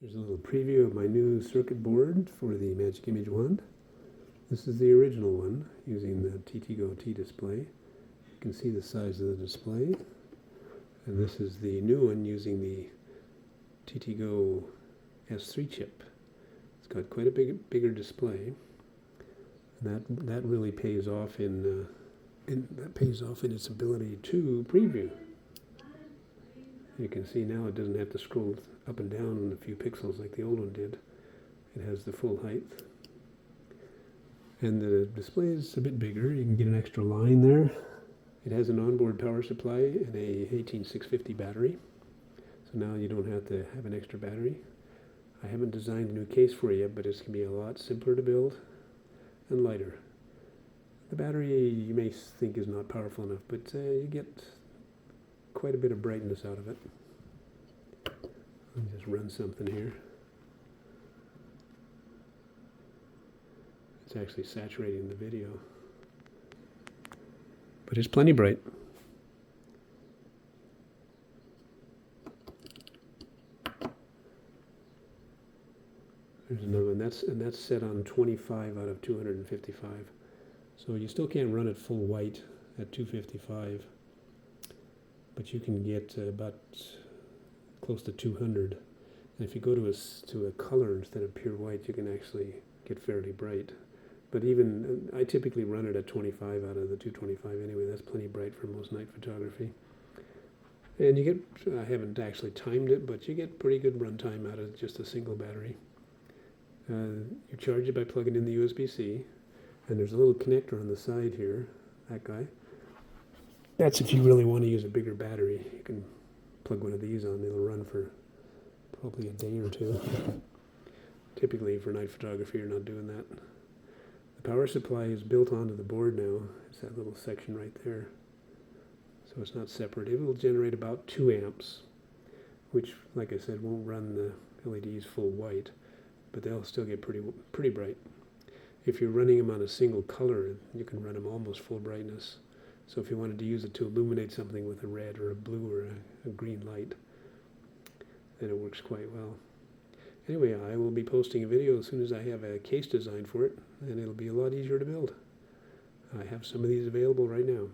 Here's a little preview of my new circuit board for the Magic Image Wand. This is the original one using the TTGO T display. You can see the size of the display. And this is the new one using the TTGO S3 chip. It's got quite a bigger display. And that really pays off in its ability to preview. You can see now it doesn't have to scroll up and down a few pixels like the old one did. It has the full height. And the display is a bit bigger. You can get an extra line there. It has an onboard power supply and a 18650 battery. So now you don't have to have an extra battery. I haven't designed a new case for it yet, but it's going to be a lot simpler to build and lighter. The battery you may think is not powerful enough, but you get quite a bit of brightness out of it. Let me just run something here. It's actually saturating the video, but it's plenty bright. There's another one, and that's set on 25 out of 255. So you still can't run it full white at 255, but you can get about close to 200. And if you go to a color instead of pure white, you can actually get fairly bright. But even, I typically run it at 25 out of the 225 anyway. That's plenty bright for most night photography. And you get, I haven't actually timed it, but you get pretty good run time out of just a single battery. You charge it by plugging in the USB-C, and there's a little connector on the side here, that guy. That's if you really want to use a bigger battery. You can plug one of these on, it'll run for probably a day or two. Typically for night photography, you're not doing that. The power supply is built onto the board now. It's that little section right there. So it's not separate. It will generate about 2 amps, which, like I said, won't run the LEDs full white, but they'll still get pretty bright. If you're running them on a single color, you can run them almost full brightness. So if you wanted to use it to illuminate something with a red or a blue or a green light, then it works quite well. Anyway, I will be posting a video as soon as I have a case design for it, and it'll be a lot easier to build. I have some of these available right now.